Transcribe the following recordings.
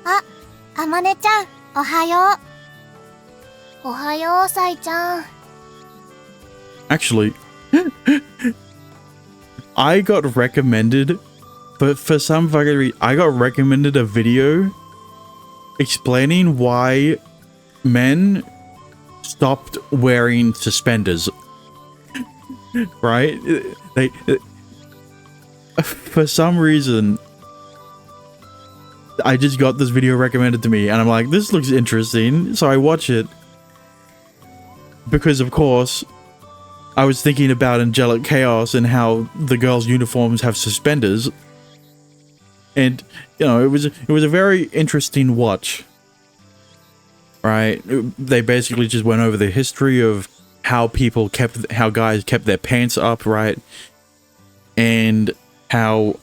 あ、あまねちゃん、おはよう。おはよう、さいちゃん。Actually, I got recommended, but for some fucking reason, I got recommended a video explaining why men stopped wearing suspenders. Right? They for some reason, I just got this video recommended to me, and I'm like, this looks interesting, so I watch it. Because, of course, I was thinking about Angelic Chaos and how the girls' uniforms have suspenders. And, you know, it was a very interesting watch. Right? They basically just went over the history of how guys kept their pants up, right? And how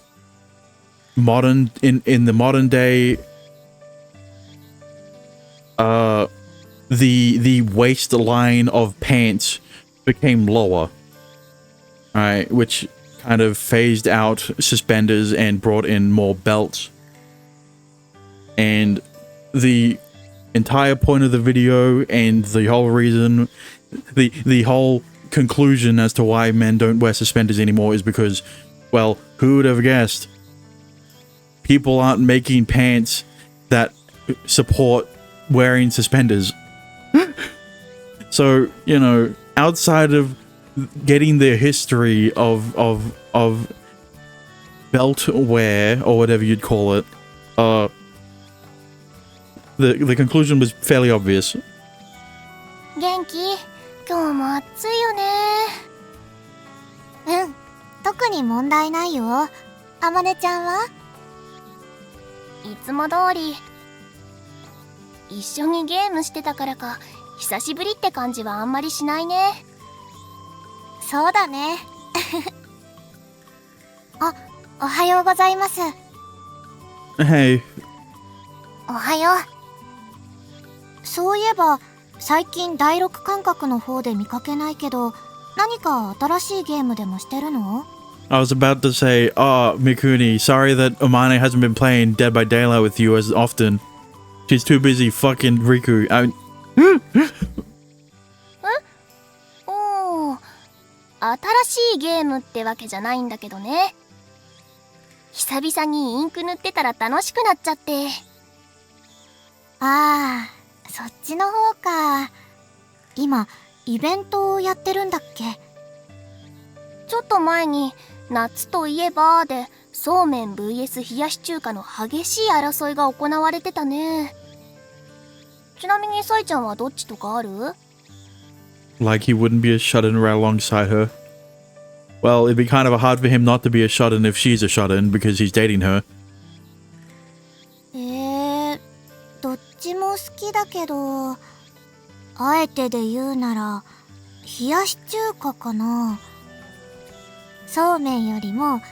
in the modern day, the waistline of pants became lower, right, which kind of phased out suspenders and brought in more belts. And the entire point of the video and the whole reason, the whole conclusion as to why men don't wear suspenders anymore is because, well, who would have guessed? People aren't making pants that support wearing suspenders. So, you know, outside of getting the history of belt wear, or whatever you'd call it, the conclusion was fairly obvious. 元気？今日も暑いよね。うん、特に問題ないよ。あまねちゃんは？いつも通り。一緒にゲームしてたからか、久しぶりって感じはあんまりしないね。そうだね。あ、おはようございます。Hey. おはよう。そういえば、最近第六感覚の方で見かけないけど、何か新しいゲームでもしてるの？ I was about to say, Mikuni, sorry that Amane hasn't been playing Dead by Daylight with you as often. She's too busy fucking Riku.おー、新しいゲームってわけじゃないんだけどね。久々にインク塗ってたら楽しくなっちゃって。ああ、そっちの方か。今、イベントをやってるんだっけ？ちょっと前に、夏といえばで、そうめん vs 冷やし中華の激しい争いが行われてたね。ちなみにサイちゃんはどっちとかある？ Like he wouldn't be a shut-in right alongside her. Well, it'd be kind of hard for him not to be a shut-in if she's a shut-in because he's dating her. どっちも好きだけど、あえてで言うなら、冷やし中華かな。そうめんよりも、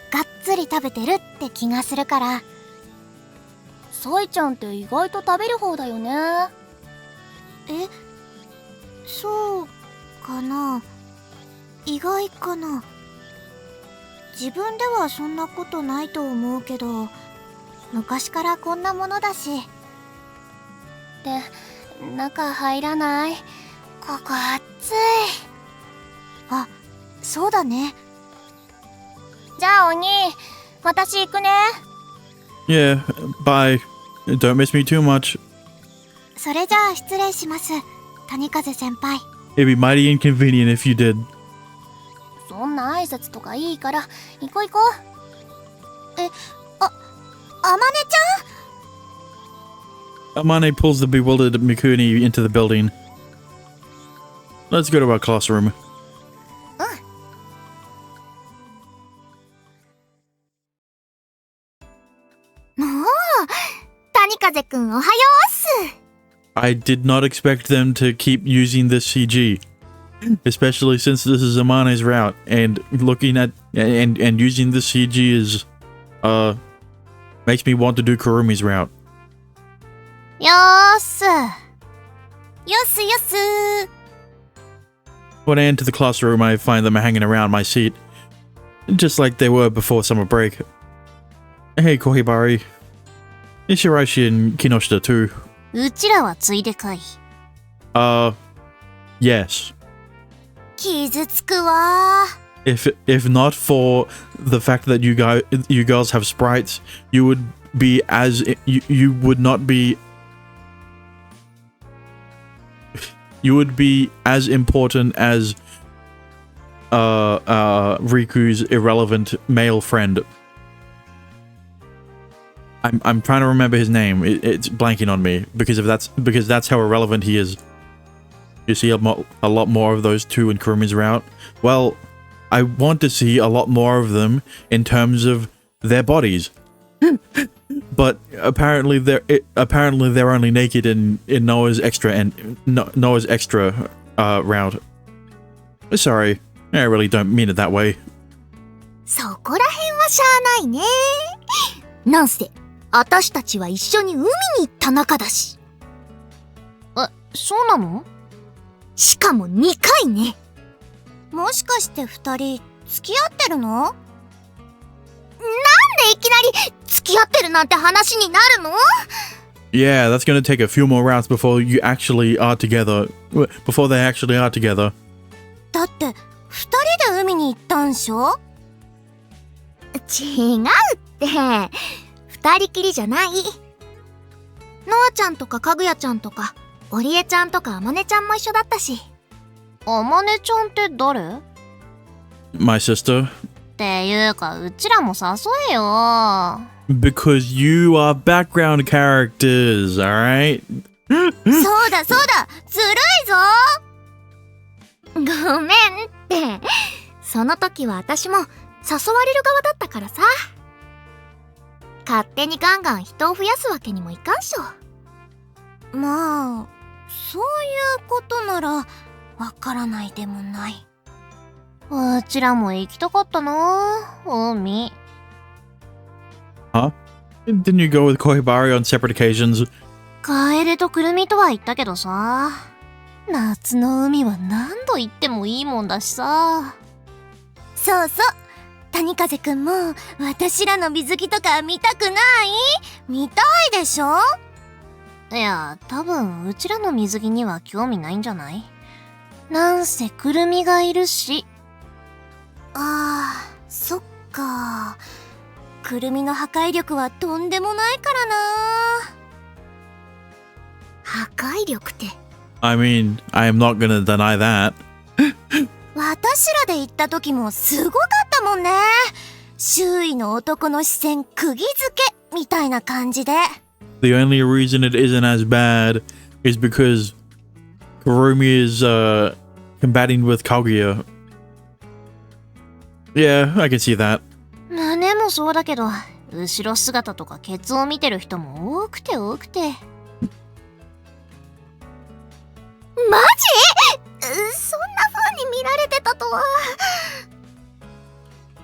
がっつり食べてるって気がするから。サイちゃんって意外と食べる方だよね。そうかな。意外かな。自分ではそんなことないと思うけど、昔からこんなものだし。で、中入らない？ここ暑い。あ、そうだね。じゃあお兄、私行くね。Yeah, bye. Don't miss me too much. それじゃあ失礼します、谷風先輩。It'd be mighty inconvenient if you did. そんな挨拶とかいいから、行こう行こう。あまねちゃん？ Amane pulls the bewildered Mikuni into the building. Let's go to our classroom. もう、谷風くんおはようっす。I did not expect them to keep using this CG, especially since this is Amane's route, and looking at and using this CG is makes me want to do Kurumi's route. よーっす。よっすよっす。 When I enter the classroom, I find them hanging around my seat, just like they were before summer break. Hey, Kohibari. Ishiraishi and Kinoshita too. うちらはついでかい。 Yes. 傷つくわ。 If not for the fact that you girls have sprites, you would be as you would not be you would be as important as Riku's irrelevant male friend. I'm trying to remember his name. It's blanking on me because that's how irrelevant he is. You see a lot more of those two in Kurumi's route. Well, I want to see a lot more of them in terms of their bodies. But apparently they're only naked in Noah's extra route. Sorry, I really don't mean it that way. そこら辺はしゃあないね。なんせ、私たちは一緒に海に行った仲だし。そうなの？しかも2回ね。もしかして2人付き合ってるの？なんでいきなり付き合ってるなんて話になるの？ Yeah, that's gonna take a few more rounds before you actually are together. Before they actually are together. だって2人で海に行ったんしょ？違うって。2人きりじゃない。ノアちゃんとかかぐやちゃんとかオリエちゃんとかあまねちゃんも一緒だったし。あまねちゃんって誰？ My sister. っていうか、うちらも誘えよ。Because you are background characters, alright? そうだそうだ、ずるいぞ。ごめんって。その時は私も誘われる側だったからさ。勝手にガンガン人を増やすわけにもいかんしょ。まあ、そういうことならわからないでもない。うちらも行きたかったな、海。Huh? Didn't you go with Kohibari on separate occasions? 楓とくるみとは言ったけどさ、夏の海は何度行ってもいいもんだしさ。そうそう。谷風くんも私らの水着とか見たくない？見たいでしょ？いや、多分うちらの水着には興味ないんじゃない？なんせくるみがいるし。ああ、そっか。くるみの破壊力はとんでもないからな。破壊力って。I mean, I am not gonna deny that. 私らで行った時もすごかったもんね。周囲の男の視線釘付けみたいな感じで。The only reason it isn't as bad is because Kurumi is combating with Kaguya. Yeah, I can see that. 胸もそうだけど、後ろ姿とかケツを見てる人も多くて。マジ？そんな風に見られてたとは。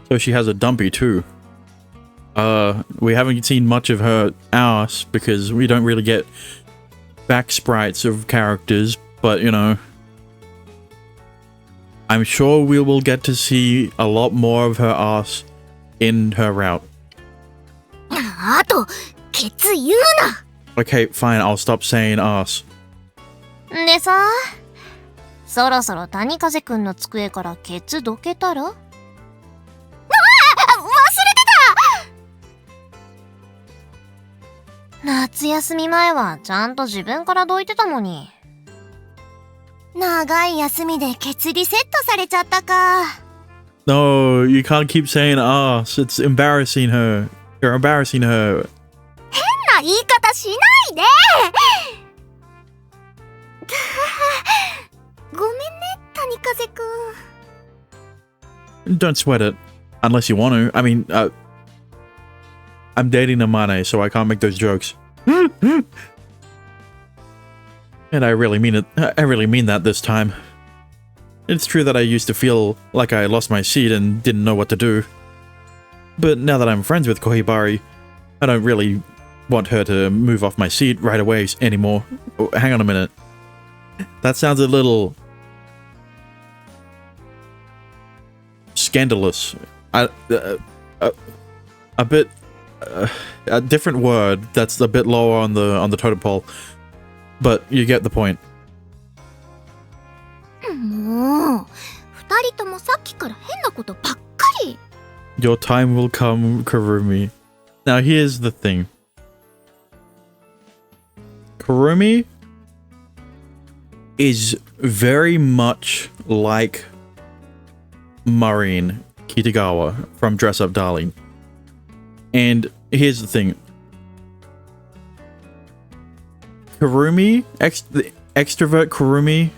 So she has a dumpy too. We haven't seen much of her ass because we don't really get back sprites of characters, but you know, I'm sure we will get to see a lot more of her ass in her route. あと、ケツ言うな。Okay, fine, I'll stop saying ass. でさ、そろそろ谷風くんの机からケツどけたら？忘れてた！夏休み前はちゃんと自分からどいてたのに。長い休みでケツリセットされちゃったか。No, you can't keep saying ass. It's embarrassing her. You're embarrassing her. 変な言い方しないで。ごめんね、谷風くん。 Don't sweat it. Unless you want to. I mean, I'm dating a Mane, so I can't make those jokes. And I really mean it. I really mean that this time. It's true that I used to feel like I lost my seat and didn't know what to do. But now that I'm friends with Kohibari, I don't really want her to move off my seat right away anymore. Oh, hang on a minute. That sounds a little scandalous. A bit a different word that's a bit lower on the totem pole, but you get the point. もう二人ともさっきから変なことばっかり。 Your time will come, Kurumi. Now here's the thing. Kurumi is very much like Maureen Kitagawa from Dress Up Darling. And here's the thing. Kurumi, the extrovert Kurumi,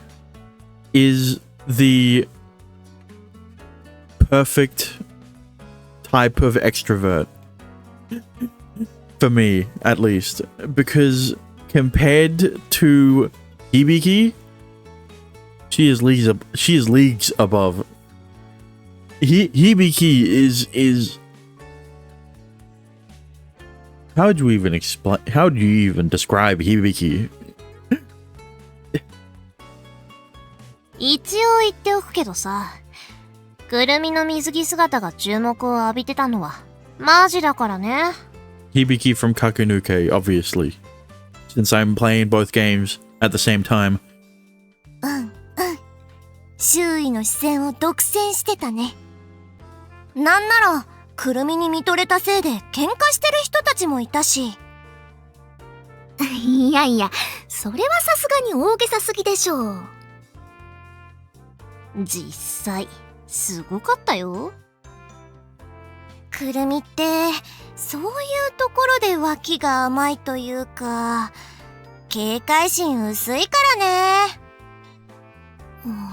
is the perfect type of extrovert. For me, at least. Because compared to Hibiki, she is leagues above. Hibiki is how do you even describe Hibiki? 一応言っておくけどさ、くるみの水着姿が注目を浴びてたのはマジだからね。Hibiki from Kakunuke, obviously. Since I'm playing both games at the same time. 周囲の視線を独占してたね。なんならくるみに見とれたせいで喧嘩してる人たちもいたし。いやいや、それはさすがに大げさすぎでしょう。実際すごかったよ。くるみってそういうところで脇が甘いというか、警戒心薄いからね。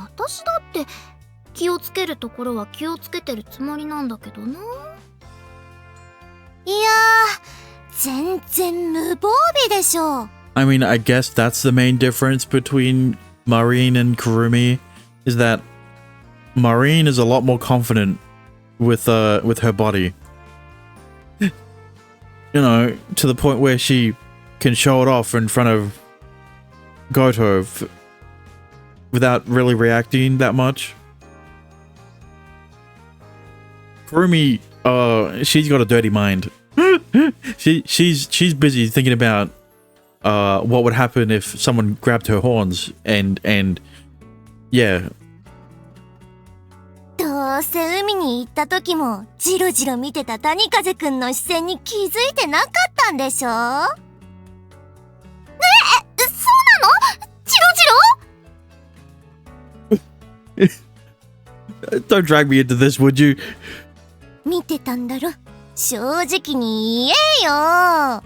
私だって気をつけるところは気をつけてるつもりなんだけどな。いやー、全然無防備でしょ。I mean, I guess that's the main difference between Maureen and Kurumi, is that Maureen is a lot more confident with her body. You know, to the point where she can show it off in front of Goto without really reacting that much. Kurumi, she's got a dirty mind. she's busy thinking about what would happen if someone grabbed her horns and yeah. どうせ海に行った時もジロジロ見てた谷風くんの視線に気づいてなかったんでしょ。そうなの？ジロジロ Don't drag me into this, would you? 見てたんだろ。正直に言えよ。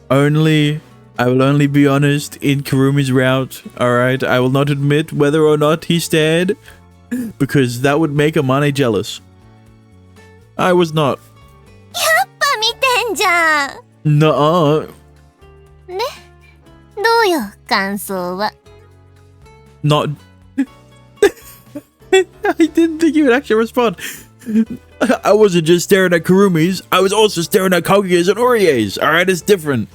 I will only be honest in Kurumi's route, alright? I will not admit whether or not he stared, because that would make Amane jealous. I was not. やっぱ見てんじゃん。Nuh-uh. ね、どうよ感想は。 Not... I didn't think you would actually respond. I wasn't just staring at Kurumi's, I was also staring at Kaguya's and Orie's. Alright, it's different.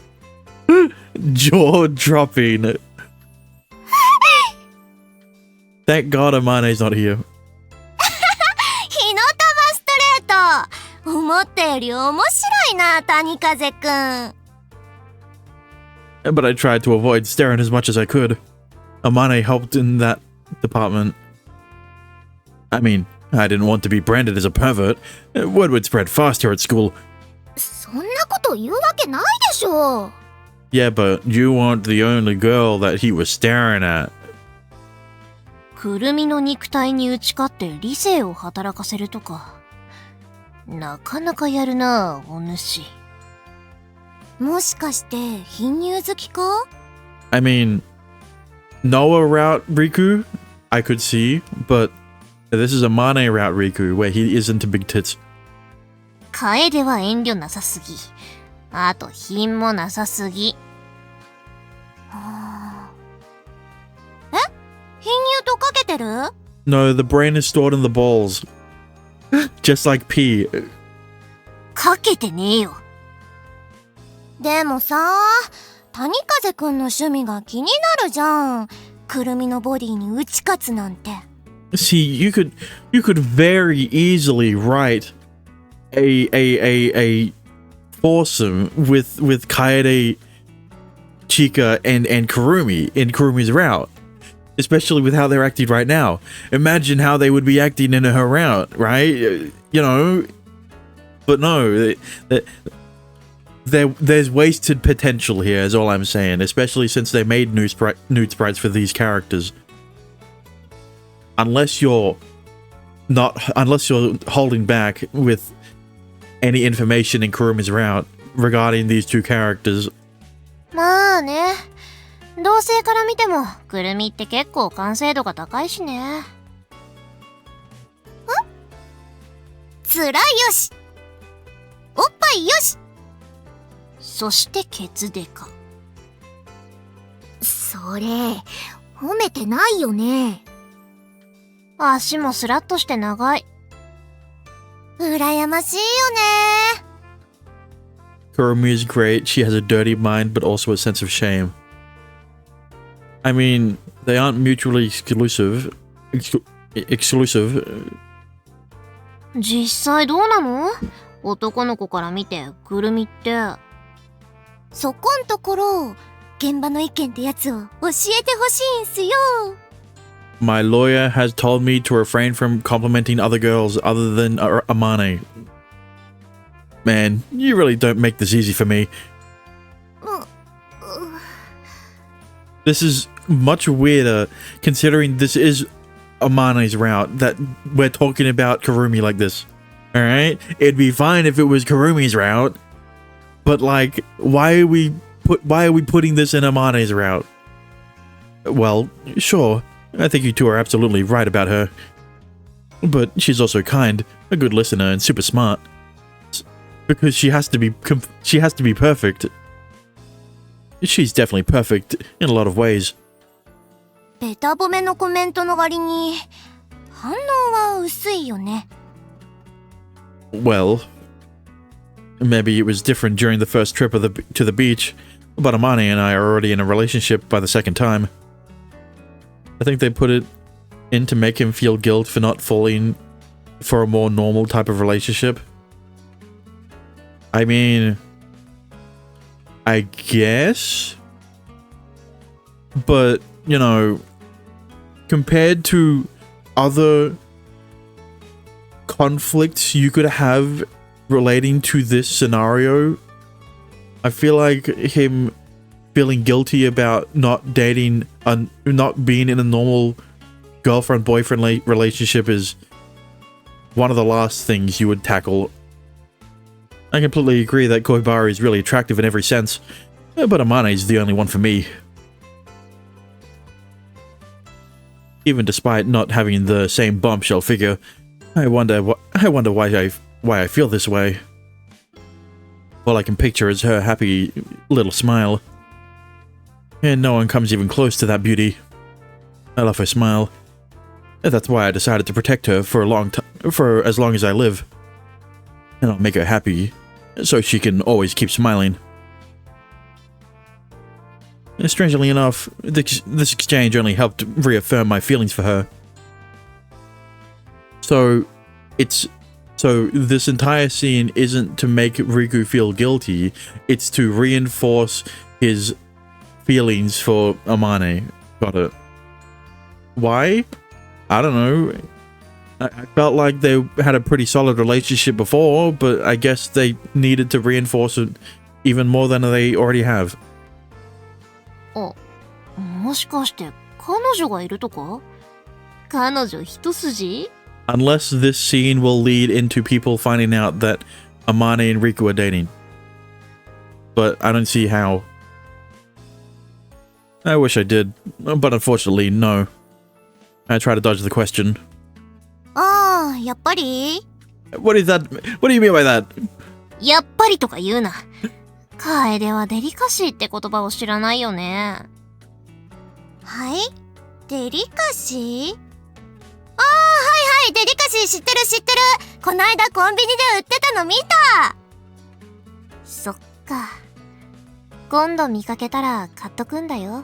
Jaw dropping. Thank God Amane's not here. 火の玉ストレート。思ったより面白いな、谷風くん。But I tried to avoid staring as much as I could. Amane helped in that department. I mean, I didn't want to be branded as a pervert. Word would spread fast here at school. そんなこと言うわけないでしょ。 Yeah, but you weren't the only girl that he was staring at. くるみの肉体に打ち勝って理性を働かせるとか、なかなかやるな、お主。もしかして貧乳好きか？ I mean, Noah route Riku, I could see, but this is a Mane route Riku where he is into big tits. 楓は遠慮なさすぎ。あと品もなさすぎ。え？貧乳とかけてる？ No, the brain is stored in the balls. Just like pee. かけてねえよ。でもさ、谷風くんの趣味が気になるじゃん。くるみのボディに打ち勝つなんて。See, you could very easily write a foursome with Kaede, Chika, and Kurumi in Kurumi's route. Especially with how they're acting right now. Imagine how they would be acting in her route, right? You know, but no, there's wasted potential here, is all I'm saying. Especially since they made nude sprites for these characters. Unless you're holding back with any information in Kurumi's route regarding these two characters. まあね。同性から見ても、くるみって結構完成度が高いしね。つらいよし、おっぱいよし。そしてケツデカ。それ、褒めてないよね。足もスラッとして長い。羨ましいよね。Kurumi is great. She has a dirty mind, but also a sense of shame. I mean, they aren't mutually exclusive. 実際どうなの？男の子から見てくるみって。そこんところ、現場の意見ってやつを教えてほしいんすよ。My lawyer has told me to refrain from complimenting other girls other than Amane. Man, you really don't make this easy for me. This is much weirder considering this is Amane's route that we're talking about Kurumi like this. Alright? It'd be fine if it was Kurumi's route, but like, why are we putting this in Amane's route? Well, sure. I think you two are absolutely right about her. But she's also kind, a good listener, and super smart. Because she has to be perfect. She's definitely perfect in a lot of ways. ベタ褒めのコメントの割に反応は薄いよね。Well, maybe it was different during the first trip to the beach, but Amane and I are already in a relationship by the second time. I think they put it in to make him feel guilt for not falling for a more normal type of relationship. I mean, I guess, but you know, compared to other conflicts you could have relating to this scenario, I feel like him feeling guilty about not dating and not being in a normal girlfriend-boyfriend relationship is one of the last things you would tackle. I completely agree that Koibara is really attractive in every sense, but Amane is the only one for me. Even despite not having the same bombshell figure, I wonder why I feel this way. All I can picture is her happy little smile. And no one comes even close to that beauty. I love her smile. That's why I decided to protect her for as long as I live. And I'll make her happy, so she can always keep smiling. And strangely enough, this exchange only helped reaffirm my feelings for her. So this entire scene isn't to make Riku feel guilty, it's to reinforce his feelings for Amane. Got it. Why? I don't know. I felt like they had a pretty solid relationship before, but I guess they needed to reinforce it even more than they already have. もしかして彼女がいるとか？彼女一筋？ Unless this scene will lead into people finding out that Amane and Riku are dating. But I don't see how. I wish I did, but unfortunately, no. I try to dodge the question. ああ、やっぱり What is that? What do you mean by that? やっぱりとか言うな。楓はデリカシーって言葉を知らないよね。はいデリカシーはい、デリカシー知ってる。こないだコンビニで売ってたの見た。そっか。今度見かけたら買っとくんだよ。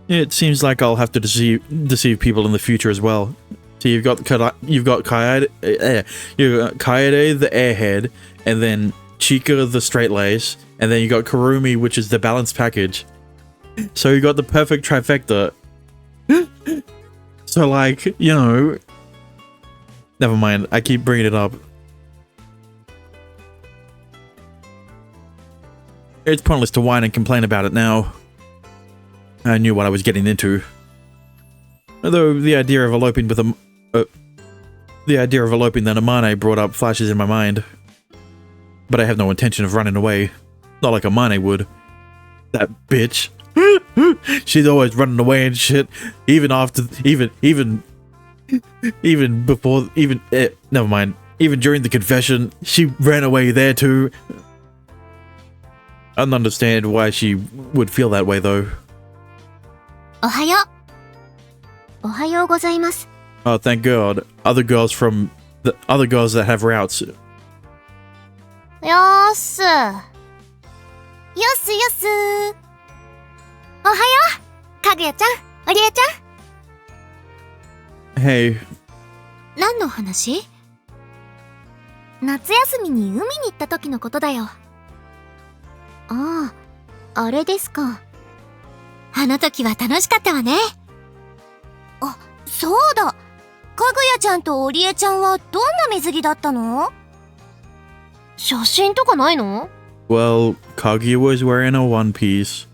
It seems like I'll have to deceive people in the future as well. So you've got Kaede the airhead, and then Chika the straight lace, and then you got Kurumi, which is the balanced package. So you got the perfect trifecta. So like, you know, never mind. I keep bringing it up. It's pointless to whine and complain about it now. I knew what I was getting into. Although the idea of eloping with than Amane brought up flashes in my mind. But I have no intention of running away. Not like Amane would. That bitch. She's always running away and shit. Never mind. Even during the confession, she ran away there too. I don't understand why she would feel that way though. おはよう。おはようございます。 Oh, thank God. Other girls that have routes. よーす。よすよす。おはよう。かぐやちゃん、おりえちゃん。 Hey. 何の話？夏休みに海に行った時のことだよ。ああ、あれですか。あの時は楽しかったわね。あ、そうだ。かぐやちゃんとおりえちゃんはどんな水着だったの？写真とかないの？ Well, Kaguya was wearing a one piece,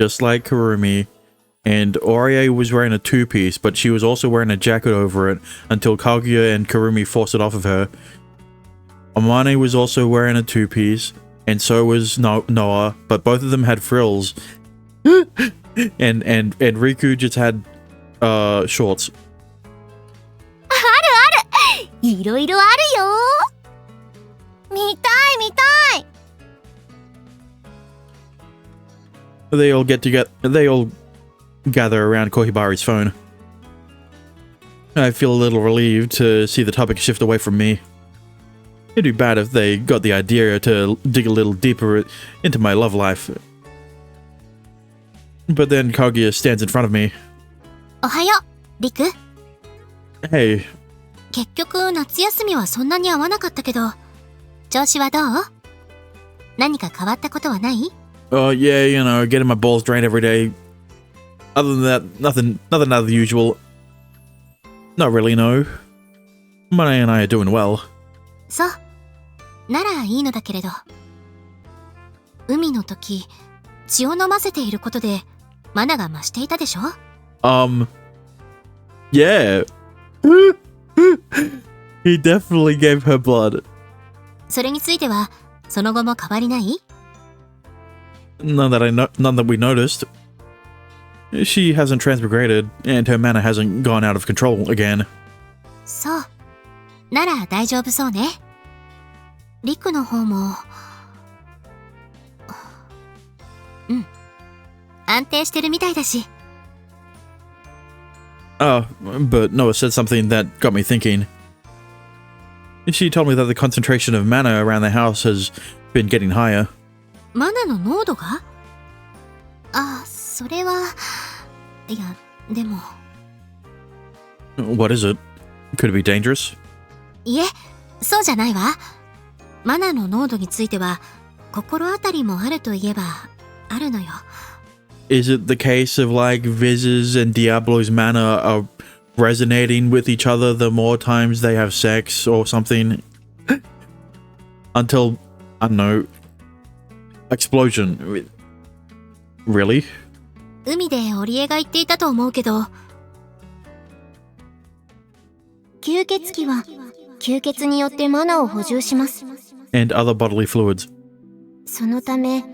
just like Kurumi, and Orie was wearing a two piece, but she was also wearing a jacket over it until Kaguya and Kurumi forced it off of her. Amane was also wearing a two piece, and so was Noah, but both of them had frills. and Riku just had shorts. いろいろあるよ。見たい見たい。They all gather around Kohibari's phone. I feel a little relieved to see the topic shift away from me. It'd be bad if they got the idea to dig a little deeper into my love life. But then Kaguya stands in front of me. おはよう、リク。 Hey. 結局夏休みはそんなに合わなかったけど、調子はどう？何か変わったことはない？ Oh yeah, you know, getting my balls drained every day. Other than that, nothing out of the usual. Not really, no. Mane and I are doing well. そう。ならいいのだけれど。海の時、血を飲ませていることで、マナが増していたでしょ？ Yeah. He definitely gave her blood. それについては、その後も変わりない？ None that we noticed. She hasn't transmigrated, and her mana hasn't gone out of control again. そう。なら大丈夫そうね。リクの方も、うん。安定してるみたいだし。But Noah said something that got me thinking. She told me that the concentration of mana around the house has been getting higher. マナの濃度が？あ、それは、いや、でも。What is it? Could it be dangerous? いえ、そうじゃないわ。マナの濃度については、心当たりもあるといえば、あるのよ。Is it the case of like Viz's and Diablo's mana are resonating with each other the more times they have sex or something? Until, I don't know, explosion. Really? 海でオリエが言っていたと思うけど、吸血鬼は吸血によってマナを補充します。And other bodily fluids. そのため、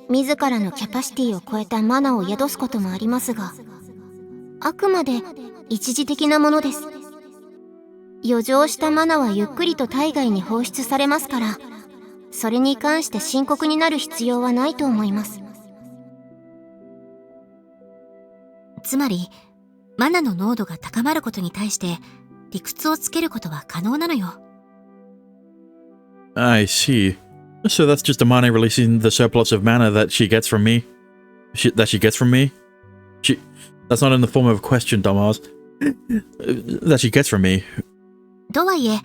自らのキャパシティを超えたマナを宿すこともありますが、あくまで一時的なものです。余剰したマナはゆっくりと体外に放出されますから、それに関して深刻になる必要はないと思います。つまり、マナの濃度が高まることに対して、理屈をつけることは可能なのよ。I see. So that's just Amane releasing the surplus of mana that she gets from me? That's not in the form of a question, dumbass. that she gets from me. とはいえ、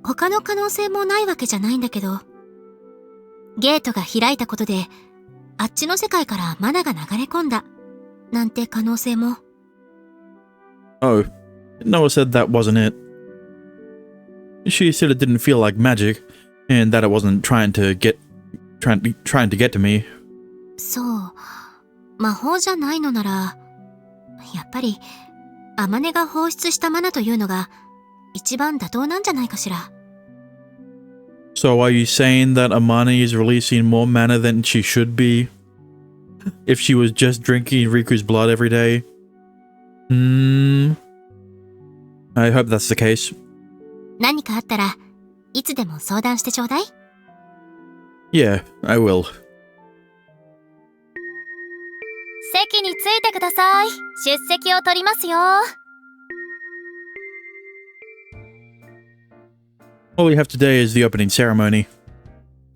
他の可能性もないわけじゃないんだけど、ゲートが開いたことで、あっちの世界からマナが流れ込んだ、なんて可能性も。Oh, Noah said that wasn't it. She said it didn't feel like magic, and that it wasn't trying to get to me. そう、魔法じゃないのなら、やっぱり、アマネが放出したマナというのが、一番妥当なんじゃないかしら。So are you saying that Amane is releasing more mana than she should be? If she was just drinking Riku's blood every day? I hope that's the case. 何かあったらいつでも相談してちょうだい。Yeah, I will. 席についてください。出席を取りますよ。All we have today is the opening ceremony.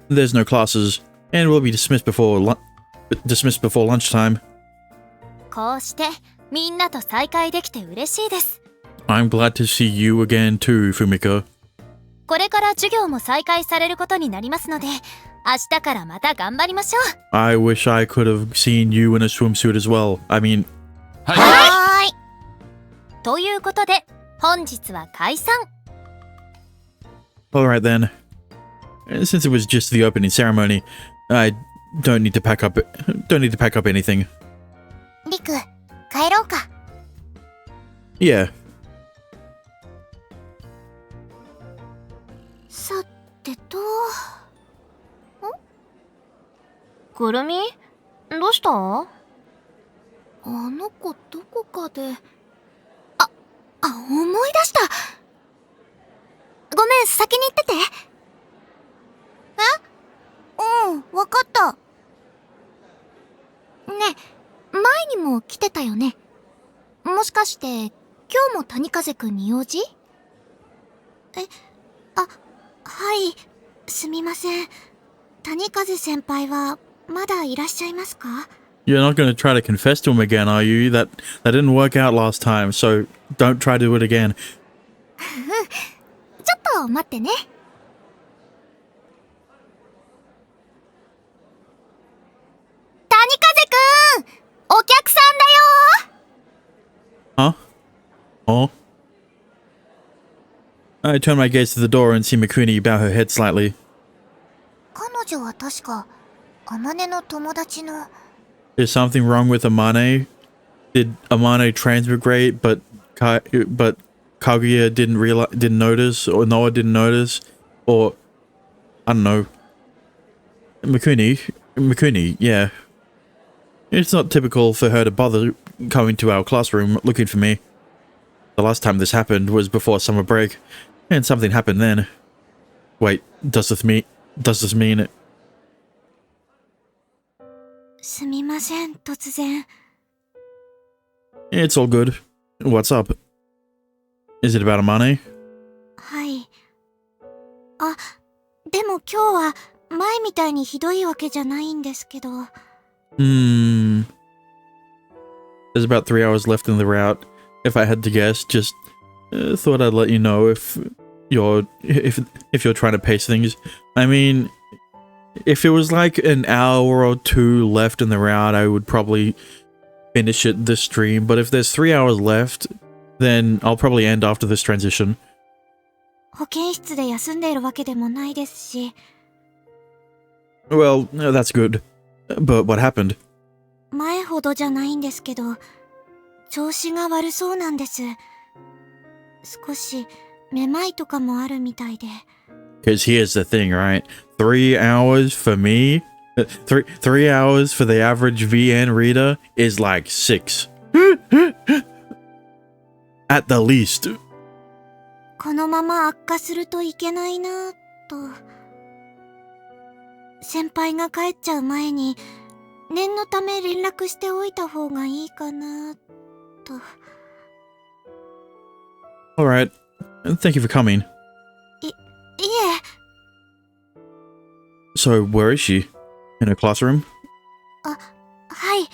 There's no classes, and we'll be dismissed before lunchtime. こうしてみんなと再会できて嬉しいです。I'm glad to see you again too, Fumika. これから授業も再開されることになりますので、明日からまた頑張りましょう。I wish I could have seen you in a swimsuit as well. I mean... はーい。ということで、本日は解散。Alright then. Since it was just the opening ceremony, I don't need to pack up anything. リク、帰ろうか。Yeah. さてと。くるみ、どうした？あの子どこかで。思い出した。ごめん、先に行ってて。わかった。ねえ、前にも来てたよね。もしかして、今日も谷風くんに用事？はい、すみません。谷風先輩は、まだいらっしゃいますか？ You're not going to try to confess to him again, are you? That didn't work out last time, so don't try to do it again. ちょっと待ってね。谷風くん！お客さんだよ！ Huh? Oh? I turn my gaze to the door and see Mikuni bow her head slightly. 彼女は確か、Amaneの友達の。Is something wrong with Amane? Did Amane transmigrate, but Kaguya didn't notice, or Noah didn't notice, or I don't know. Mikuni, yeah. It's not typical for her to bother coming to our classroom looking for me. The last time this happened was before summer break, and something happened then. Wait, does this mean it? すみません、突然。It's all good. What's up? Is it about Amane? はい。でも今日は前みたいにひどいわけじゃないんですけど。There's about 3 hours left in the route. If I had to guess, just thought I'd let you know if you're trying to pace things. I mean, if it was like an hour or two left in the route, I would probably finish it this stream. But if there's 3 hours left, then I'll probably end after this transition. 保健室で休んでいるわけでもないですし。Well, that's good. But what happened? 前ほどじゃないんですけど、調子が悪そうなんです。少しめまいとかもあるみたいで。Because here's the thing, right? 3 hours for me, 3 hours for the average VN reader is like 6. At the least. このまま悪化するといけないなぁと。先輩が帰っちゃう前に念のため連絡しておいた方がいいかなと。Alright. Thank you for coming. いえ。So, where is she? In her classroom? はい、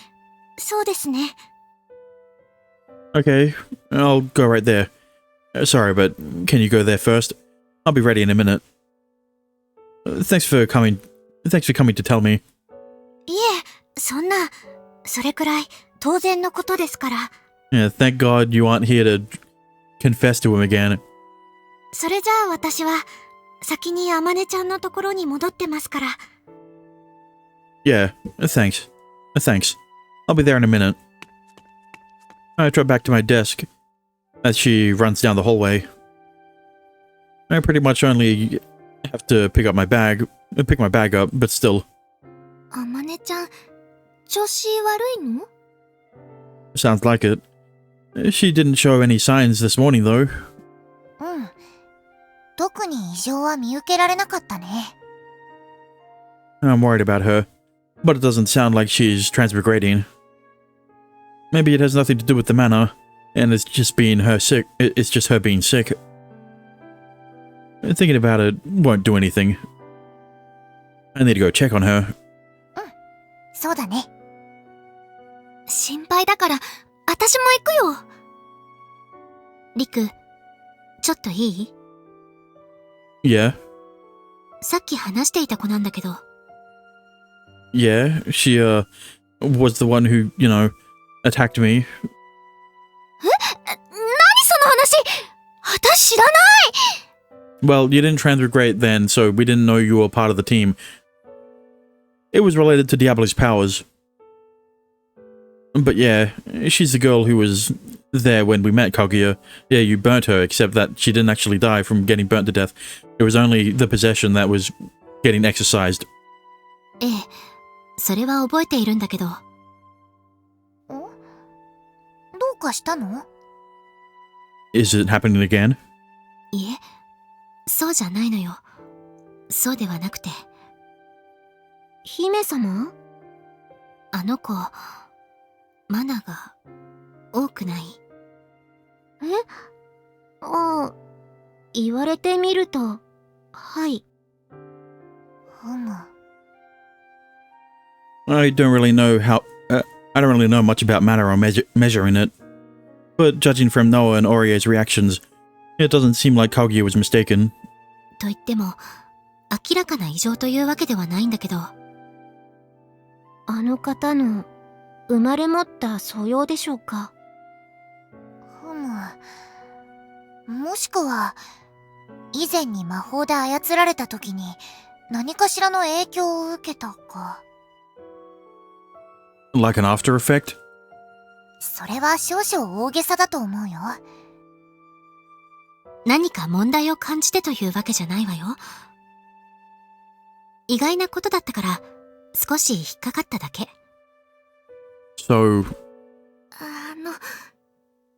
そうですね。Okay, I'll go right there. Sorry, but can you go there first? I'll be ready in a minute. Thanks for coming to tell me. いえ、そんな、それくらい当然のことですから。Yeah, thank God you aren't here to confess to him again. それじゃあ私は、先にあまねちゃんのところに戻ってますから。Yeah, thanks. Thanks. I'll be there in a minute. I drop back to my desk as she runs down the hallway. I pretty much only have to pick my bag up, but still. あまねちゃん、調子悪いの？ Sounds like it. She didn't show any signs this morning, though. うん。特に異常は見受けられなかったね。I'm worried about her, but it doesn't sound like she's transmigrating. Maybe it has nothing to do with the manor, and it's just her being sick. Thinking about it won't do anything. I need to go check on her. そうだね。心配だから、私も行くよ。リク、ちょっといい？ Yeah? さっき話していた子なんだけど。Yeah, she, was the one who, attacked me. 何その話！私知らない！ Well, you didn't transmigrate then, so we didn't know you were part of the team. It was related to Diablo's powers. But yeah, she's the girl who was there when we met Kaguya. Yeah, you burnt her, except that she didn't actually die from getting burnt to death. It was only the possession that was getting exorcised. ええ、それは覚えているんだけど。どうかしたの？ Is it happening again? いえ、そうじゃないのよ。そうではなくて。姫様？あの子、マナが多くない？ああ、言われてみると、はい。ふむ。I don't really know much about mana or measuring it. But judging from Noah and Orie's reactions, it doesn't seem like Kaguya was mistaken. と言っても、明らかな異常というわけではないんだけど。あの方の生まれ持った素養でしょうか？ふむ。もしくは、以前に魔法で操られた時に何かしらの影響を受けたか。Like an after effect? それは少々大げさだと思うよ。何か問題を感じてというわけじゃないわよ。意外なことだったから、少し引っかかっただけ。So...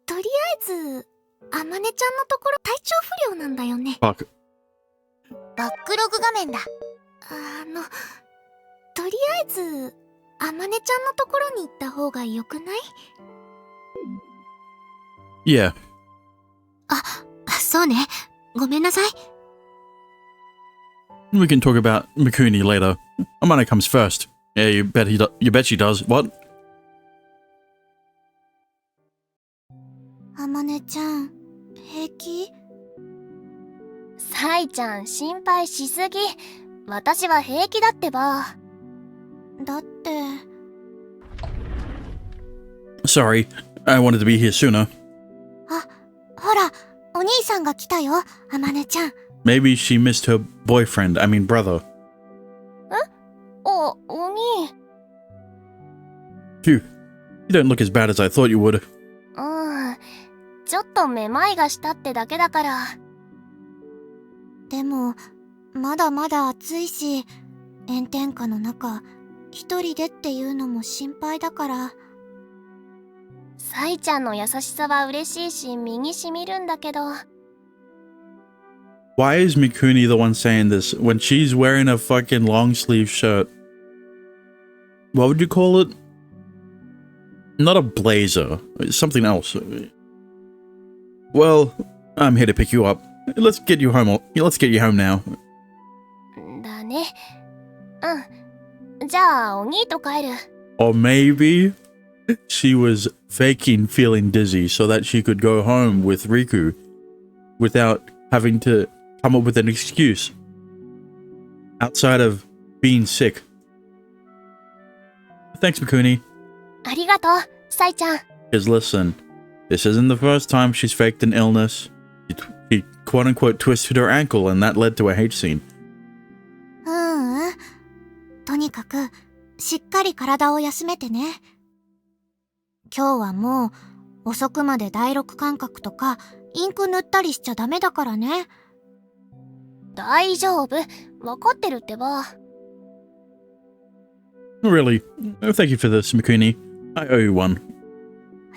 とりあえず、あまねちゃんのところ体調不良なんだよね。Fuck. バックログ画面だ。とりあえず、あまねちゃんのところに行った方がよくない？ Yeah. あ、そうね。ごめんなさい。We can talk about Mikuni later. Amane comes first. Yeah, you bet she does. What? あまねちゃん、平気？サイちゃん心配しすぎ。私は平気だってば。だって。Sorry, I wanted to be here sooner. あ、ほら、お兄さんが来たよ、あまねちゃん。Maybe she missed her brother. お兄。Phew, you don't look as bad as I thought you would. ちょっとめまいがしたってだけだから。でも、まだまだ暑いし、炎天下の中、一人でっていうのも心配だから。サイちゃんの優しさは嬉しいし、身に染みるんだけど。Why is Mikuni the one saying this when she's wearing a fucking long sleeve shirt? What would you call it? Not a blazer. Something else. Well, I'm here to pick you up. Let's get you home now. だね。じゃあ、お兄と帰る。Or maybe she was faking feeling dizzy so that she could go home with Riku without having to come up with an excuse outside of being sick. Thanks, Mikuni. ありがとう、サイちゃん。 Because listen, this isn't the first time she's faked an illness. She quote unquote twisted her ankle and that led to a hate scene. とにかくしっかり体を休めてね。今日はもう遅くまで第六感覚とかインク塗ったりしちゃダメだからね。大丈夫。わかってるってば。Really? Oh, thank you for this, Mikuni. I owe you one.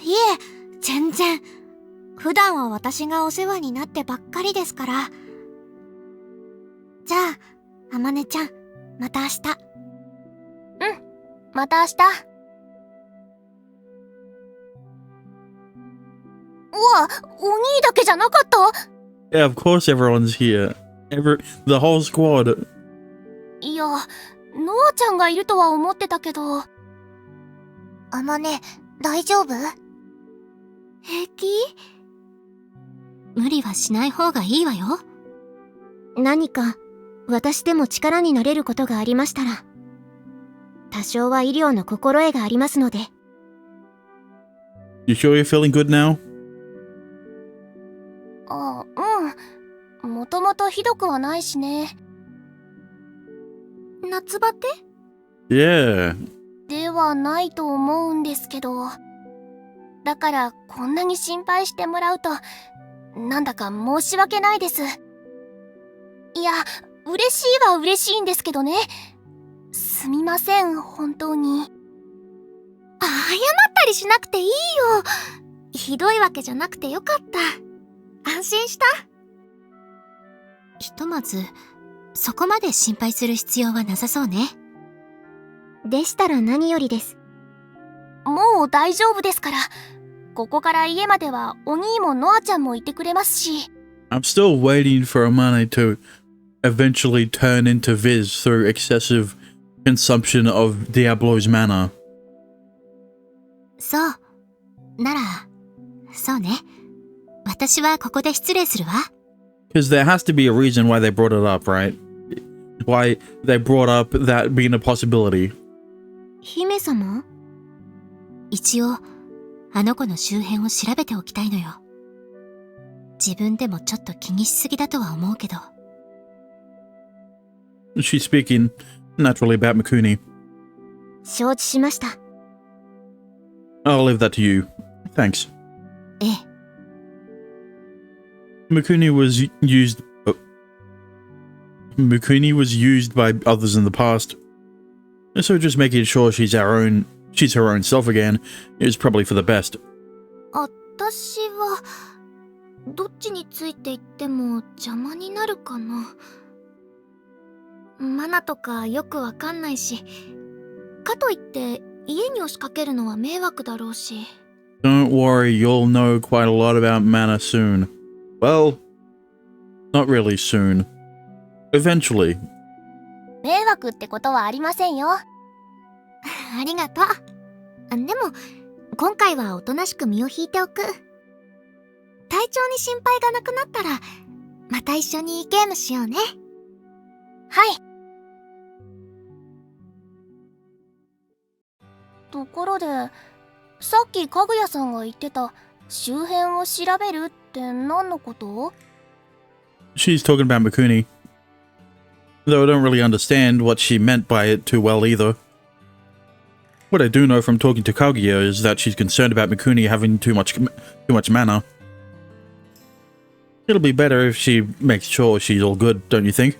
いえ、全然。普段は私がお世話になってばっかりですから。じゃあ、あまねちゃん、また明日。また明日。うわ、お兄だけじゃなかった？ Yeah, of course everyone's here. The whole squad. いや、ノアちゃんがいるとは思ってたけど。あまね、大丈夫？平気？無理はしない方がいいわよ。何か私でも力になれることがありましたら、多少は医療の心得がありますので。You sure you're feeling good now? あ、うん。もともとひどくはないしね。夏バテ？ Yeah. ではないと思うんですけど。だからこんなに心配してもらうと、なんだか申し訳ないです。いや、嬉しいは嬉しいんですけどね。すみません、本当に。謝ったりしなくていいよ。ひどいわけじゃなくてよかった。安心した？ひとまず、そこまで心配する必要はなさそうね。でしたら何よりです。もう大丈夫ですから。ここから家まではお兄もノアちゃんもいてくれますし。I'm still waiting for Amane to eventually turn into Viz through excessive consumption of Diablo's mana. そう。なら、そうね。私はここで失礼するわ。Because there has to be a reason why they brought it up, right? Why they brought up that being a possibility. 姫様？一応、あの子の周辺を調べておきたいのよ。自分でもちょっと気にしすぎだとは思うけど。She's speaking naturally about Mikuni. 承知しました。I'll leave that to you. Thanks. ええ。Mikuni was used by others in the past. So just making sure she's her own self again is probably for the best. 私はどっちについて言っても邪魔になるかな。マナとかよくわかんないし、かといって家に押しかけるのは迷惑だろうし。Don't worry, you'll know quite a lot about mana soon. Well, not really soon. Eventually. 迷惑ってことはありませんよ。ありがとう。でも今回はおとなしく身を引いておく。体調に心配がなくなったらまた一緒にゲームしようね。はい。ところで、さっきかぐやさんが言ってた周辺を調べるって何のこと？ She's talking about Mikuni. Though I don't really understand what she meant by it too well either. What I do know from talking to Kaguya is that she's concerned about Mikuni having too much mana. It'll be better if she makes sure she's all good, don't you think?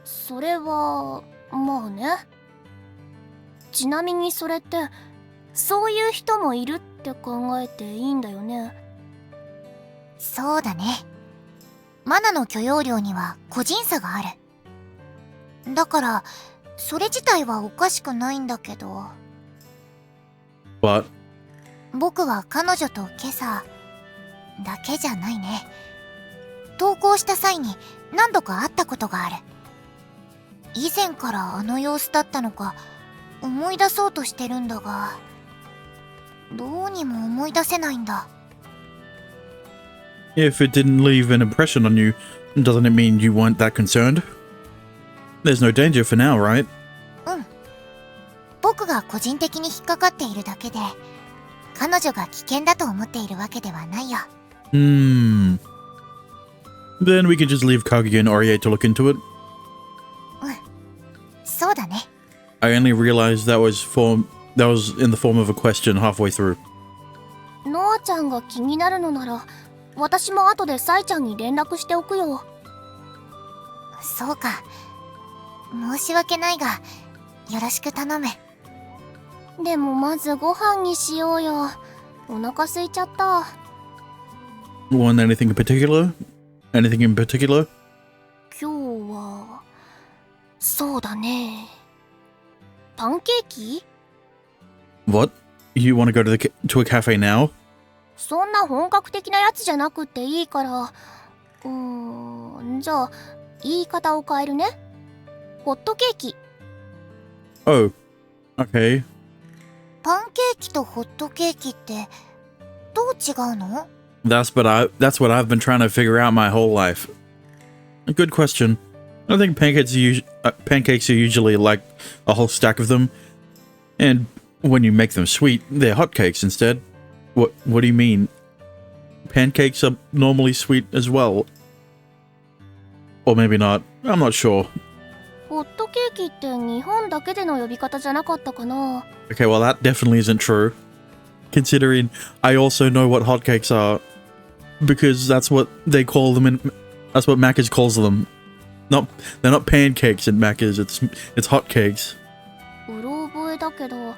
それは、まあね。ちなみにそれって、そういう人もいるって考えていいんだよね。そうだね。マナの許容量には個人差がある。だからそれ自体はおかしくないんだけど。But 僕は彼女と今朝だけじゃないね。登校した際に何度か会ったことがある。以前からあの様子だったのか思い出そうとしてるんだが、どうにも思い出せないんだ。 If it didn't leave an impression on you, doesn't it mean you weren't that concerned? There's no danger for now, right? うん。僕が個人的に引っかかっているだけで、彼女が危険だと思っているわけではないよ。Then we can just leave Kage and Orie to look into it. そうだね。I only realized that was in the form of a question halfway through. ノアちゃんが気になるのなら、私も後でサイちゃんに連絡しておくよ。そうか。申し訳ないが、よろしく頼む。でもまずご飯にしようよ。お腹空いちゃった。Want anything in particular? Anything in particular? 今日はそうだね。パンケーキ？ What? You want to go to to a cafe now? そんな本格的なやつじゃなくていいから。じゃあ言い方を変えるね。ホットケーキ。Oh, okay. パンケーキとホットケーキってどう違うの？ That's what I've been trying to figure out my whole life. A good question. I think pancakes are usually like a whole stack of them, and when you make them sweet, they're hotcakes instead. What do you mean? Pancakes are normally sweet as well, or maybe not. I'm not sure. ホットケーキって日本だけでの呼び方じゃなかったかな。 Okay, well that definitely isn't true. Considering I also know what hotcakes are, because that's what they call them that's what Macca's calls them. They're not pancakes in Macca's, it's hotcakes. うろ覚えだけど、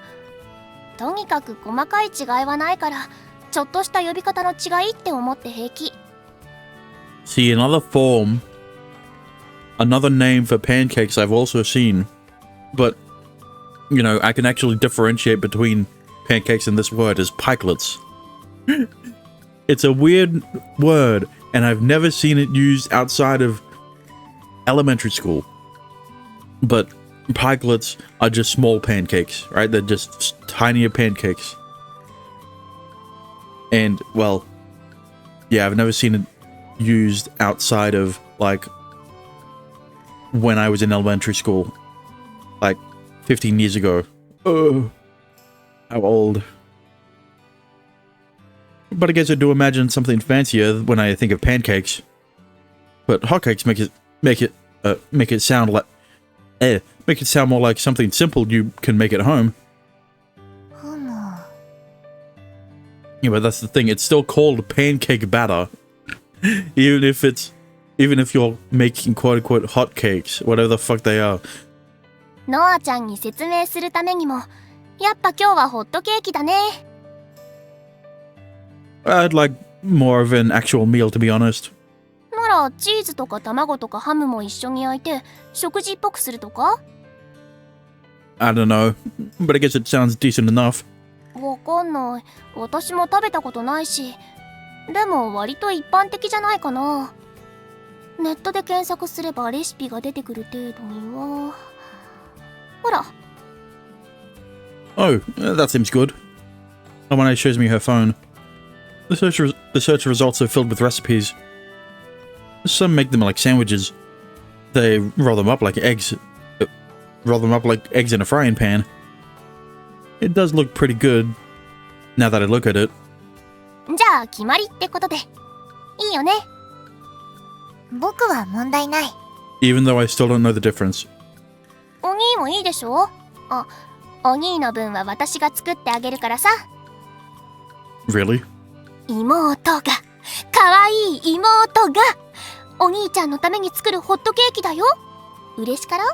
とにかく細かい違いはないから、ちょっとした呼び方の違いって思って平気。 See, another name for pancakes I've also seen, but you know, I can actually differentiate between pancakes and this word is pikelets. It's a weird word, and I've never seen it used outside of elementary school. But pikelets are just small pancakes, right? They're just tinier pancakes. And, well, yeah, I've never seen it used outside of, like, when I was in elementary school. Like, 15 years ago. Oh, how old. But I guess I do imagine something fancier when I think of pancakes. But hotcakes make it sound more like something simple you can make at home. Yeah, but that's the thing. It's still called pancake batter, even if you're making quote unquote hotcakes, whatever the fuck they are. ノアちゃんに説明するためにも、やっぱ今日はホットケーキだね。I'd like more of an actual meal, to be honest. ならチーズとか卵とかハムも一緒に焼いて食事っぽくするとか？ I don't know, but I guess it sounds decent enough. わかんない。私も食べたことないし。でも割と一般的じゃないかな。ネットで検索すればレシピが出てくる程度には。ほら。 Oh, that seems good. Amane shows me her phone. The search results are filled with recipes. Some make them like sandwiches. They roll them up like eggs. Roll them up like eggs in a frying pan. It does look pretty good, now that I look at it. じゃあ決まりってことで。いいよね。僕は問題ない。 Even though I still don't know the difference. お兄もいいでしょ？あ、お兄の分は私が作ってあげるからさ。 Really? 妹が、かわいい妹が、お兄ちゃんのために作るホットケーキだよ。嬉しから？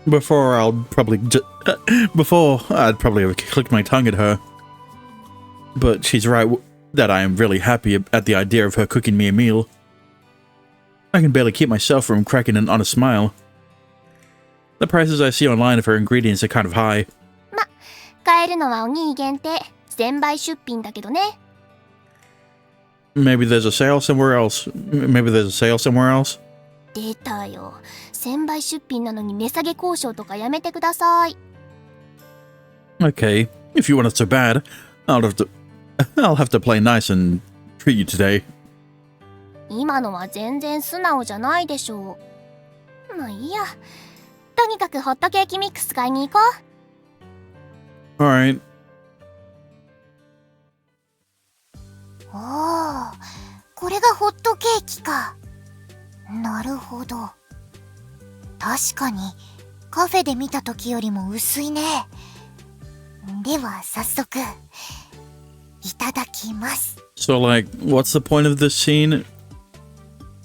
Before I'd probably have clicked my tongue at her. But she's right that I am really happy at the idea of her cooking me a meal. I can barely keep myself from cracking an honest smile. The prices I see online of her ingredients are kind of high. ま、買えるのはお兄限定、1000倍出品だけどね。 Maybe there's a sale somewhere else. Maybe there's a sale somewhere else. 出たよ。1000倍出品なのに値下げ交渉とかやめてください。Okay, if you want it so bad, I'll have to play nice and treat you today. 今のは全然素直じゃないでしょう。まあいいや。とにかくホットケーキミックス買いに行こう。Alright. おー、これがホットケーキか。なるほど。確かにカフェで見た時よりも薄いね。では早速いただきます。 So, like, what's the point of this scene?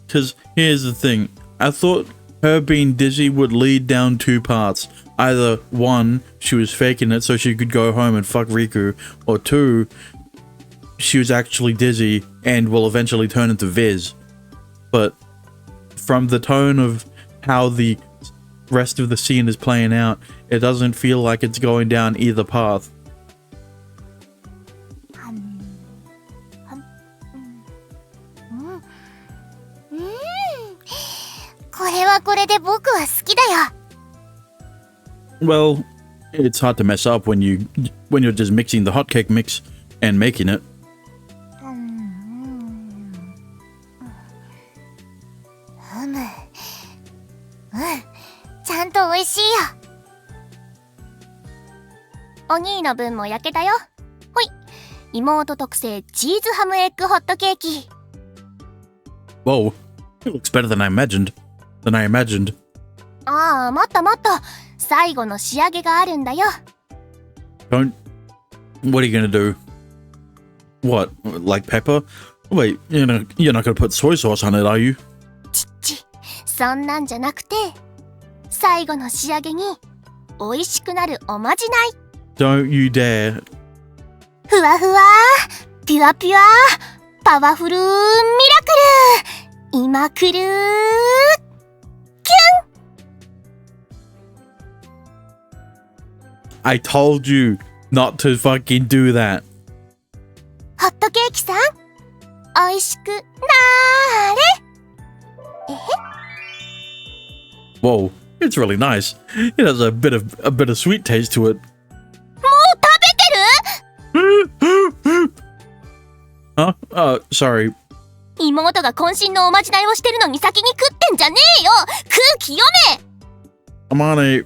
Because here's the thing. I thought her being dizzy would lead down two paths. Either one, she was faking it so she could go home and fuck Riku, or two, she was actually dizzy and will eventually turn into Viz. But from the tone of how the rest of the scene is playing out, it doesn't feel like it's going down either path. これはこれで僕は好きだよ。 Well, it's hard to mess up when you're just mixing the hotcake mix and making it. ちゃんと美味しいよ。お兄の分も焼けたよ。ほい。妹特製チーズハムエッグホットケーキ。 Whoa, it looks better than I imagined. ああ、待った。最後の仕上げがあるんだよ。 What are you gonna do? What, like pepper? Wait, you're not gonna put soy sauce on it, are you? そんなんじゃなくて、最後の仕上げに美味しくなるおまじない。 Don't you dare. ふわふわ、ピュアピュア、パワフルミラクル、今来る、キュン。 I told you not to fucking do that. ホットケーキさん、美味しくなーれ。 Whoa, it's really nice. It has a bit of sweet taste to it. もう食べてる？ Huh? Sorry. 妹が渾身のおまじないをしてるのに先に食ってんじゃねえよ。空気読め。 I'm on a...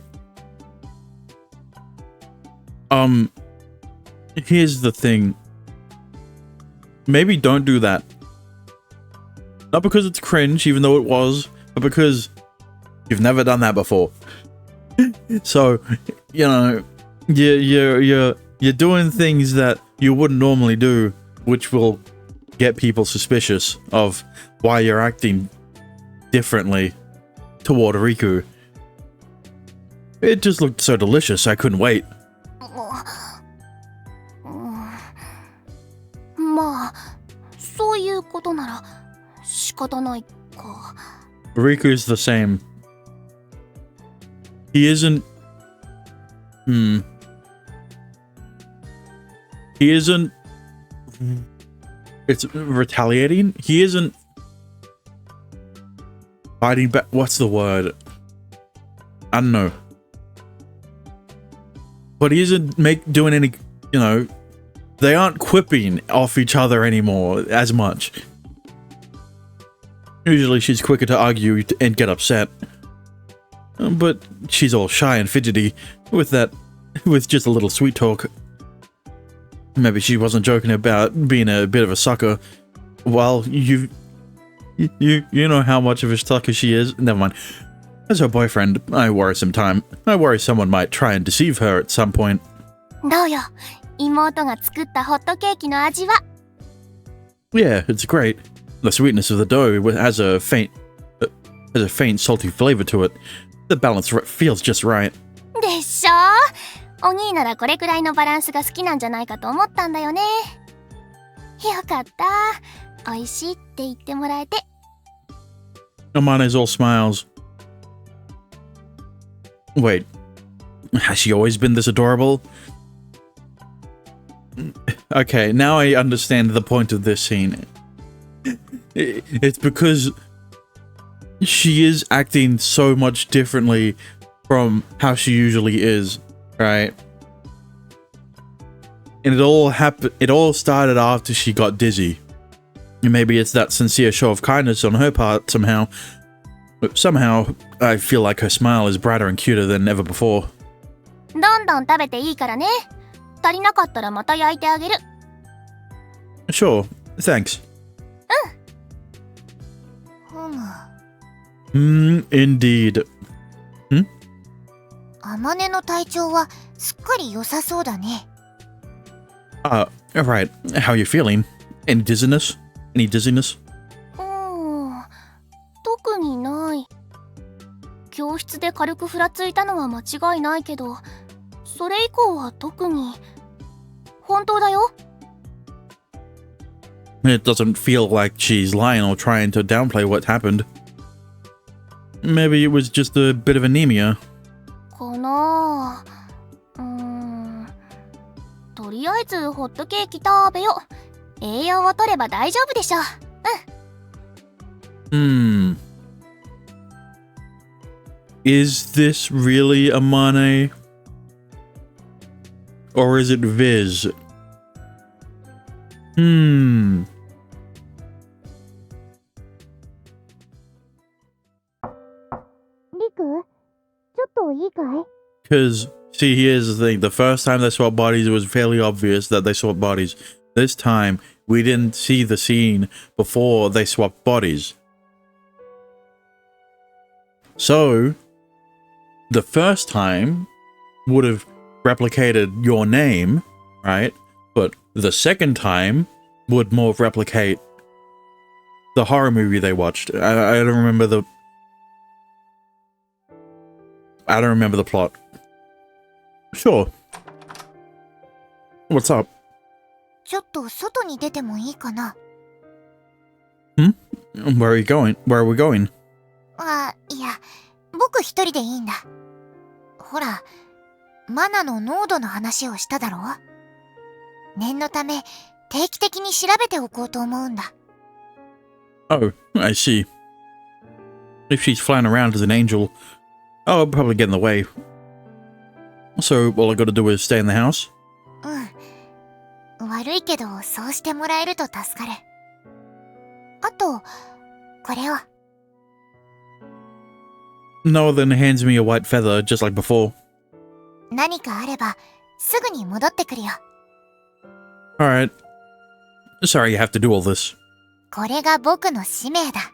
Here's the thing. Maybe don't do that. Not because it's cringe, even though it was, but because you've never done that before. So, you're doing things that you wouldn't normally do, which will get people suspicious of why you're acting differently toward Riku. It just looked so delicious, I couldn't wait. まあ、そういうことなら仕方ないか。 Riku's the same. He isn't... He isn't... It's retaliating? He isn't... Fighting back... What's the word? I don't know. But he isn't doing any... They aren't quipping off each other anymore as much. Usually she's quicker to argue and get upset. But she's all shy and fidgety with just a little sweet talk. Maybe she wasn't joking about being a bit of a sucker. Well, you know how much of a sucker she is. Never mind. As her boyfriend, I worry someone might try and deceive her at some point. どうよ、妹が作ったホットケーキの味は。 Yeah, it's great. The sweetness of the dough has a faint salty flavor to it. The balance feels just right. でしょ？お兄ならこれくらいのバランスが好きなんじゃないかと思ったんだよね。よかった。美味しいって言ってもらえて。 Amane's all smiles. Wait, has she always been this adorable? Okay, now I understand the point of this scene. It's because she is acting so much differently from how she usually is, right? And it all started after she got dizzy. And maybe it's that sincere show of kindness on her part somehow. But somehow, I feel like her smile is brighter and cuter than ever before. どんどん食べていいからね。足りなかったらまた焼いてあげる。Sure, thanks. ふむ。Indeed. あまねの体調はすっかり良さそうだね。Right. How you feeling? Any dizziness? Any dizziness? 特にない。教室で軽くふらついたのは間違いないけど、それ以降は特に。本当だよ。It doesn't feel like she's lying or trying to downplay what happened. Maybe it was just a bit of anemia. かなあ。とりあえずホットケーキ食べよう。栄養を取れば大丈夫でしょ。Is this really Amane? Or is it Viz? リク、ちょっといいかい？ Because, see, here's the thing. The first time they swapped bodies, it was fairly obvious that they swapped bodies. This time, we didn't see the scene before they swapped bodies. So, the first time would have replicated your name, right? But the second time would more replicate the horror movie they watched. I don't remember the... I don't remember the plot. Sure. What's up? ちょっと外に出てもいいかな？ Where are you going? Where are we going? いや、僕一人でいいんだ。ほら、マナの濃度の話をしただろ？念のため、定期的に調べておこうと思うんだ。Oh, I see. If she's flying around as an angel, I'll probably get in the way. So, all I gotta do is stay in the house? 悪いけど、そうしてもらえると助かる。あと、これを。Noah then hands me a white feather, just like before. 何かあれば、すぐに戻ってくるよ。Alright. Sorry you have to do all this. これが僕の使命だ。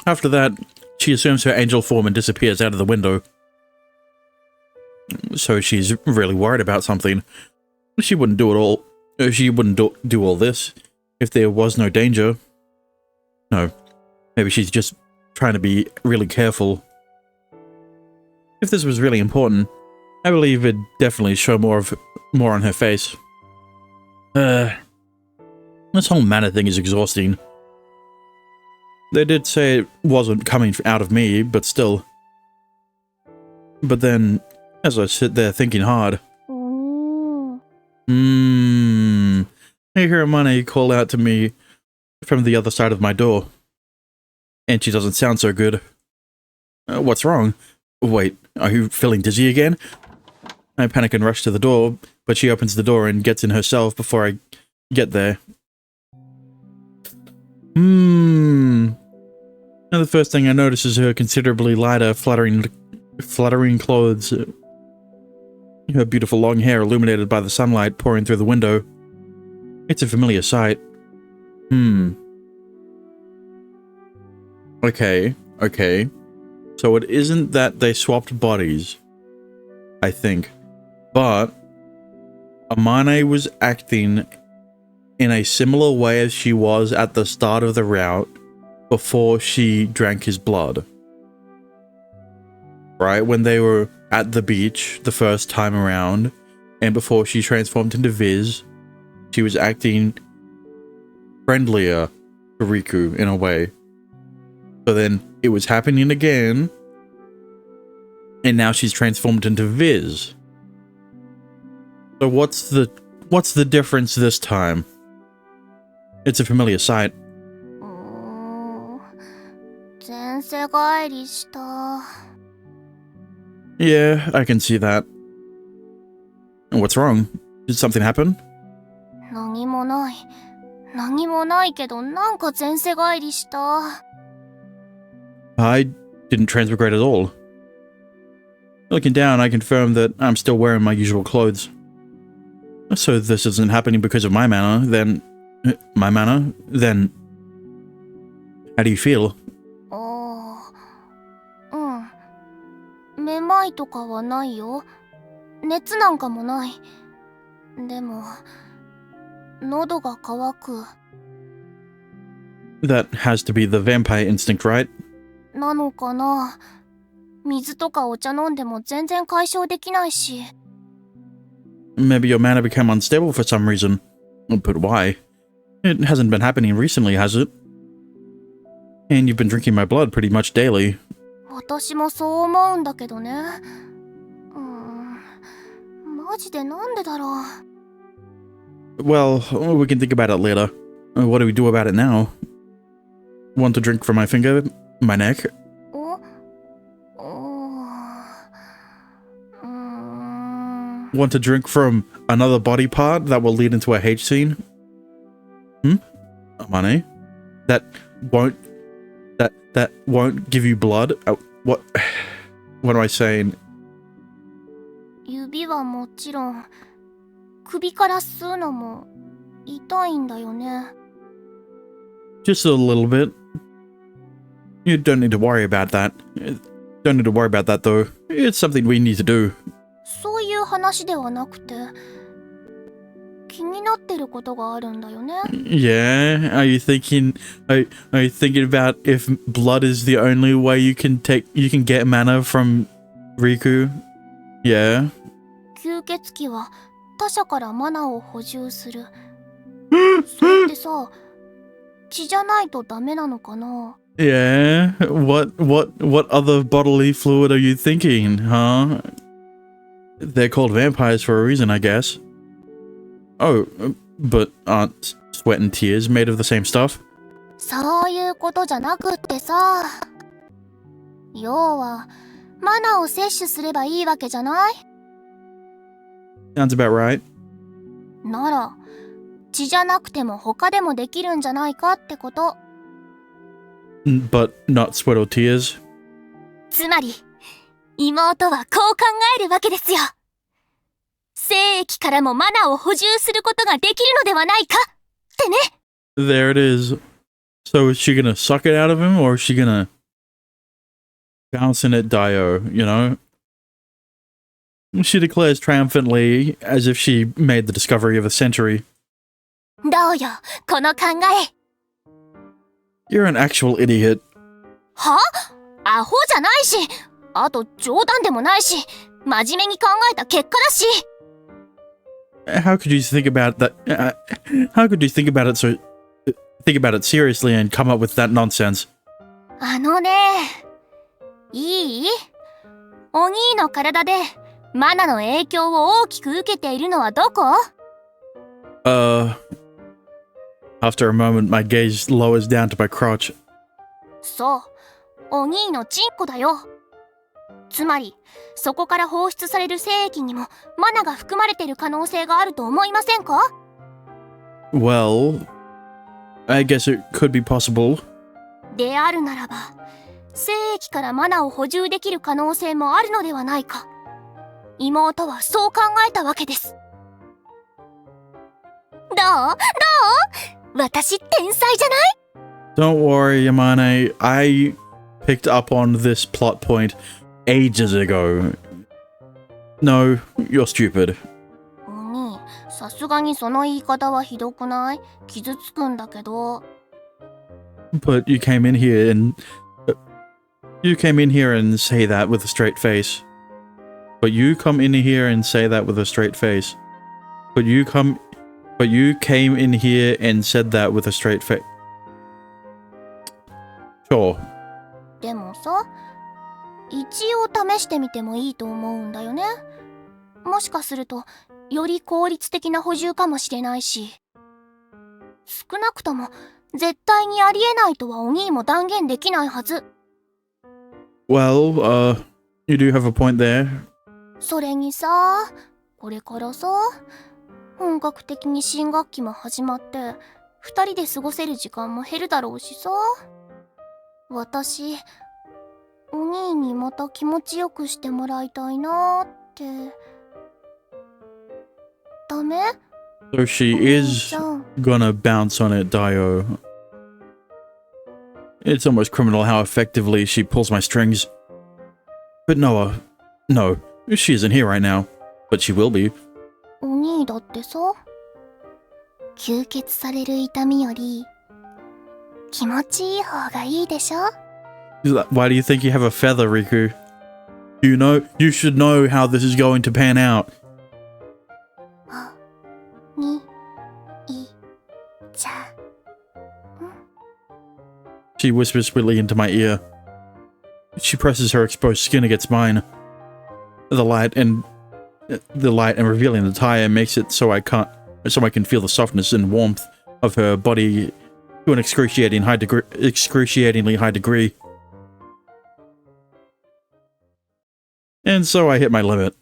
After that, she assumes her angel form and disappears out of the window. So she's really worried about something. She wouldn't do it all. She wouldn't do all this if there was no danger. No, maybe she's just trying to be really careful. If this was really important, I believe it'd definitely show more on her face. This whole manner thing is exhausting. They did say it wasn't coming out of me, but still. But then, as I sit there thinking hard, I hear Amane call out to me from the other side of my door. And she doesn't sound so good. What's wrong? Wait, are you feeling dizzy again? I panic and rush to the door, but she opens the door and gets in herself before I get there. And the first thing I notice is her considerably lighter, fluttering clothes. Her beautiful long hair illuminated by the sunlight pouring through the window. It's a familiar sight. Okay. So it isn't that they swapped bodies, I think. But Amane was acting in a similar way as she was at the start of the route before she drank his blood. Right? When they were at the beach the first time around, and before she transformed into Viz, she was acting friendlier to Riku in a way. So then it was happening again, and now she's transformed into Viz. So what's the difference this time? It's a familiar sight. 前世返りした。Yeah, I can see that. What's wrong? Did something happen? 何もない。何もないけど、なんか前世返りした。I didn't transmigrate at all. Looking down, I confirm that I'm still wearing my usual clothes. So this isn't happening because of my manner, then... My manner? Then... How do you feel? ああ、うん。めまいとかはないよ。熱なんかもない。でも、喉が渇く。That has to be the vampire instinct, right? なのかな。水とかお茶飲んでも全然解消できないし。Maybe your mana became unstable for some reason. But why? It hasn't been happening recently, has it? And you've been drinking my blood pretty much daily. 私もそう思うんだけどね。マジでなんでだろう。Well, we can think about it later. What do we do about it now? Want to drink from my finger? My neck? うーん。Want to drink from another body part that will lead into a H scene? Money? That won't give you blood? What am I saying? 指はもちろん、首から吸うのも痛いんだよね。Just a little bit. You don't need to worry about that. Don't need to worry about that though. It's something we need to do. そういう話ではなくて、気になってることがあるんだよね。Yeah, are you thinking about if blood is the only way you can get mana from Riku? Yeah. 吸血鬼は他者からマナを補充する。それってさ、血じゃないとダメなのかな？ Yeah. What other bodily fluid are you thinking, huh? They're called vampires for a reason, I guess. Oh, but aren't sweat and tears made of the same stuff? そういうことじゃなくってさ、要はマナを摂取すればいいわけじゃない？ Sounds about right. なら血じゃなくても他でもできるんじゃないかってこと。But not sweat or tears? つまり妹はこう考えるわけですよ。精液からもマナを補充することができるのではないかってね。 There it is. So is she gonna suck it out of him, or is she gonna bounce in at Dio, you know? She declares triumphantly, as if she made the discovery of the century. どうよ、この考え。 You're an actual idiot. は？アホじゃないし、あと冗談でもないし、真面目に考えた結果だし。How could you think about that? How could you think about it seriously and come up with that nonsense? あのね、いい？お兄の体でマナの影響を大きく受けているのはどこ？ After a moment, my gaze lowers down to my crotch. そう、お兄のチンコだよ。つまり、そこから放出される精液にもマナが含まれている可能性があると思いませんか？ Well, I guess it could be possible. であるならば、精液からマナを補充できる可能性もあるのではないか。妹はそう考えたわけです。どう？私天才じゃない？ Don't worry, Yamane. I picked up on this plot point ages ago. No, you're stupid. お兄、さすがにその言い方はひどくない？傷つくんだけど。But you came in here and say that with a straight face. But you come in here and say that with a straight face. But you came in here and said that with a straight face. Sure. でもさ、一応試してみてもいいと思うんだよね。もしかするとより効率的な補充かもしれないし、少なくとも絶対にありえないとはお兄も断言できないはず。Well, You do have a point there. それにさ、これからさ、本格的に新学期も始まって、二人で過ごせる時間も減るだろうしさ。私、お兄にまた気持ちよくしてもらいたいなって。ダメ？ So she is じゃん。 gonna bounce on it, Dio. It's almost criminal how effectively she pulls my strings. But Noah, no, she isn't here right now. But she will be. お兄だってさ、吸血される痛みより気持ちいい方がいいでしょ？ Why do you think you have a feather, Riku? You should know how this is going to pan out. にいちゃ。 She whispers sweetly into my ear. She presses her exposed skin against mine. The light and revealing the tire makes it so I can feel the softness and warmth of her body to an excruciatingly high degree. And so I hit my limit.